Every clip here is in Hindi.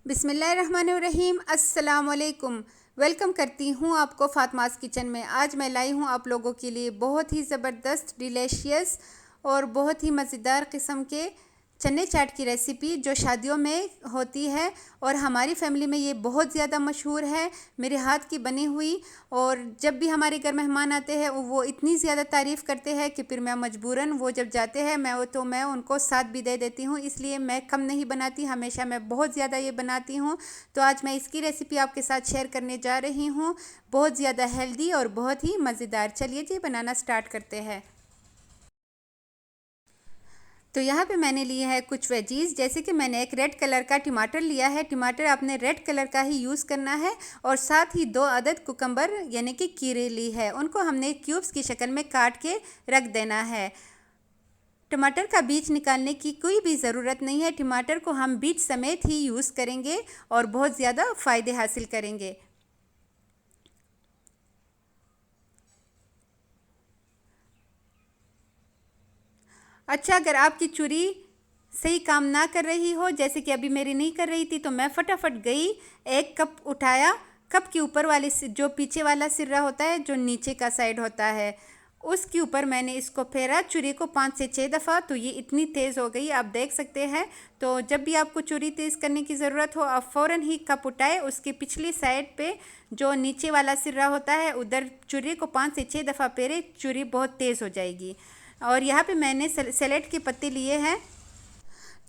बिस्मिल्लाहिर्रहमानिर्रहीम। अस्सलाम वालेकुम। वेलकम करती हूँ आपको फातिमास किचन में। आज मैं लाई हूँ आप लोगों के लिए बहुत ही ज़बरदस्त, डिलीशियस और बहुत ही मज़ेदार किस्म के चने चाट की रेसिपी जो शादियों में होती है और हमारी फैमिली में ये बहुत ज़्यादा मशहूर है, मेरे हाथ की बनी हुई। और जब भी हमारे घर मेहमान आते हैं वो इतनी ज़्यादा तारीफ़ करते हैं कि फिर मैं मजबूरन, वो जब जाते हैं मैं उनको साथ भी दे देती हूँ। इसलिए मैं कम नहीं बनाती, हमेशा मैं बहुत ज़्यादा ये बनाती हूँ। तो आज मैं इसकी रेसिपी आपके साथ शेयर करने जा रही हूँ, बहुत ज़्यादा हेल्दी और बहुत ही मज़ेदार। चलिए जी बनाना स्टार्ट करते हैं। तो यहाँ पे मैंने लिए है कुछ वेजीज़, जैसे कि मैंने एक रेड कलर का टमाटर लिया है। टमाटर आपने रेड कलर का ही यूज़ करना है। और साथ ही 2 अदद कुकम्बर यानी कि कीरे ली है, उनको हमने क्यूब्स की शक्ल में काट के रख देना है। टमाटर का बीज निकालने की कोई भी ज़रूरत नहीं है, टमाटर को हम बीज समेत ही यूज़ करेंगे और बहुत ज़्यादा फ़ायदे हासिल करेंगे। अच्छा, अगर आपकी चूरी सही काम ना कर रही हो, जैसे कि अभी मेरी नहीं कर रही थी, तो मैं फटाफट गई, 1 कप उठाया, कप के ऊपर वाले जो पीछे वाला सिर्रा होता है, जो नीचे का साइड होता है, उसके ऊपर मैंने इसको फेरा चूरी को 5 से 6 दफ़ा। तो ये इतनी तेज़ हो गई, आप देख सकते हैं। तो जब भी आपको चूरी तेज़ करने की ज़रूरत हो, आप फ़ौरन ही कप उठाए, उसके पिछली साइड पे जो नीचे वाला सिर्रा होता है उधर चूरी को 5 से 6 दफ़ा फेरे, चूरी बहुत तेज़ हो जाएगी। और यहाँ पे मैंने सैलेड के पत्ते लिए हैं,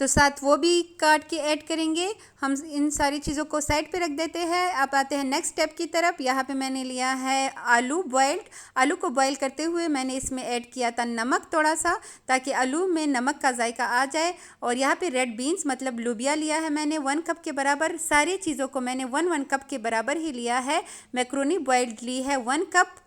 तो साथ वो भी काट के ऐड करेंगे। हम इन सारी चीज़ों को साइड पे रख देते हैं। अब आते हैं नेक्स्ट स्टेप की तरफ। यहाँ पे मैंने लिया है आलू बॉयल्ड। आलू को बॉयल करते हुए मैंने इसमें ऐड किया था नमक थोड़ा सा, ताकि आलू में नमक का जायका आ जाए। और यहाँ पे रेड बीन्स मतलब लोबिया लिया है मैंने 1 कप के बराबर। सारी चीज़ों को मैंने 1 कप के बराबर ही लिया है। मैक्रोनी बॉयल्ड ली है 1 कप।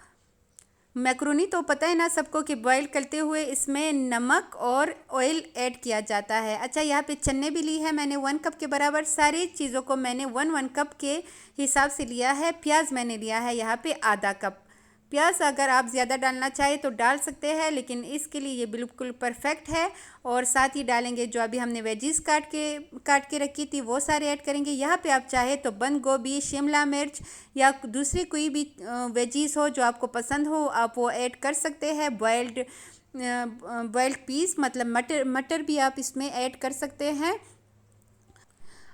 मैक्रोनी तो पता है ना सबको कि बॉईल करते हुए इसमें नमक और ऑयल ऐड किया जाता है। अच्छा, यहाँ पे चने भी ली है मैंने 1 कप के बराबर। सारी चीज़ों को मैंने 1 कप के हिसाब से लिया है। प्याज मैंने लिया है यहाँ पे आधा कप। प्याज अगर आप ज़्यादा डालना चाहें तो डाल सकते हैं, लेकिन इसके लिए ये बिल्कुल परफेक्ट है। और साथ ही डालेंगे जो अभी हमने वेजीज़ काट के रखी थी, वो सारे ऐड करेंगे। यहाँ पे आप चाहे तो बंद गोभी, शिमला मिर्च या दूसरी कोई भी वेजीज़ हो जो आपको पसंद हो, आप वो ऐड कर सकते हैं। बॉयल्ड पीस मतलब मटर भी आप इसमें ऐड कर सकते हैं।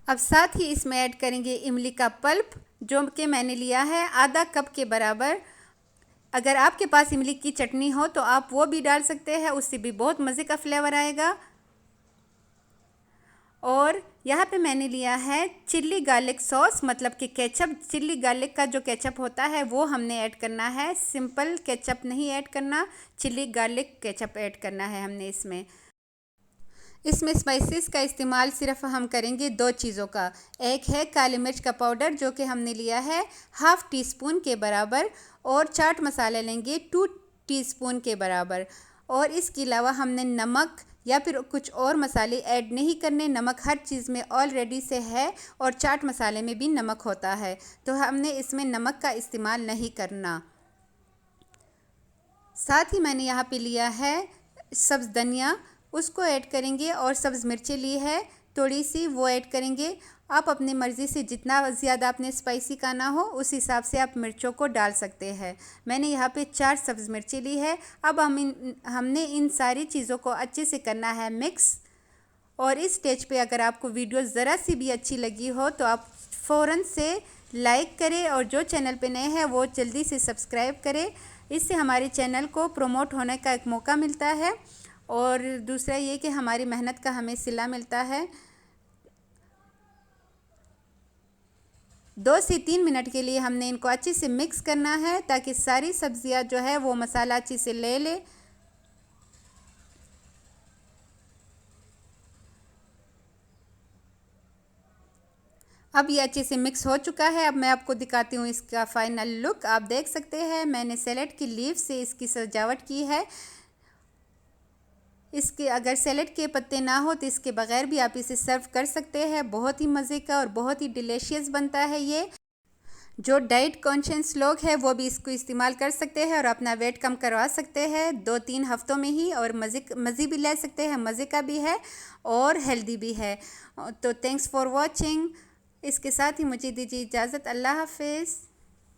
अब साथ ही इसमें ऐड करेंगे इमली का पल्प, जो कि मैंने लिया है आधा कप के बराबर। अगर आपके पास इमली की चटनी हो तो आप वो भी डाल सकते हैं, उससे भी बहुत मज़े का फ्लेवर आएगा। और यहाँ पे मैंने लिया है चिल्ली गार्लिक सॉस, मतलब कि केचप। चिल्ली गार्लिक का जो केचप होता है वो हमने ऐड करना है, सिंपल केचप नहीं ऐड करना, चिल्ली गार्लिक केचप ऐड करना है हमने इसमें। इसमें स्पाइसेस का इस्तेमाल सिर्फ हम करेंगे 2 चीज़ों का। एक है काली मिर्च का पाउडर, जो कि हमने लिया है ½ टीस्पून के बराबर। और चाट मसाला लेंगे 2 टीस्पून के बराबर। और इसके अलावा हमने नमक या फिर कुछ और मसाले ऐड नहीं करने, नमक हर चीज़ में ऑलरेडी से है और चाट मसाले में भी नमक होता है, तो हमने इसमें नमक का इस्तेमाल नहीं करना। साथ ही मैंने यहाँ पे लिया है सब्ज़ धनिया, उसको ऐड करेंगे। और सब्ज़ मिर्ची ली है थोड़ी सी, वो ऐड करेंगे। आप अपनी मर्ज़ी से जितना ज़्यादा आपने स्पाइसी खाना हो उस हिसाब से आप मिर्चों को डाल सकते हैं। मैंने यहाँ पे 4 सब्ज़ मिर्ची ली है। अब हमने इन सारी चीज़ों को अच्छे से करना है मिक्स। और इस स्टेज पे अगर आपको वीडियो ज़रा सी भी अच्छी लगी हो तो आप फ़ौरन से लाइक करें, और जो चैनल पे नए हैं वो जल्दी से सब्सक्राइब करें। इससे हमारे चैनल को प्रमोट होने का एक मौका मिलता है, और दूसरा ये कि हमारी मेहनत का हमें सिला मिलता है। 2 से 3 मिनट के लिए हमने इनको अच्छे से मिक्स करना है, ताकि सारी सब्जियां जो है वो मसाला अच्छे से ले ले। अब ये अच्छे से मिक्स हो चुका है। अब मैं आपको दिखाती हूँ इसका फाइनल लुक। आप देख सकते हैं मैंने सैलेड की लीफ से इसकी सजावट की है। इसके अगर सैलेड के पत्ते ना हो तो इसके बगैर भी आप इसे सर्व कर सकते हैं। बहुत ही मज़े का और बहुत ही डिलीशियस बनता है ये। जो डाइट कॉन्शियस लोग हैं वो भी इसको इस्तेमाल कर सकते हैं और अपना वेट कम करवा सकते हैं 2-3 हफ्तों में ही, और मज़े भी ले सकते हैं। मज़े का भी है और हेल्दी भी है। तो थैंक्स फॉर वॉचिंग। इसके साथ ही मुझे दीजिए इजाज़त। अल्लाह हाफ़िज़।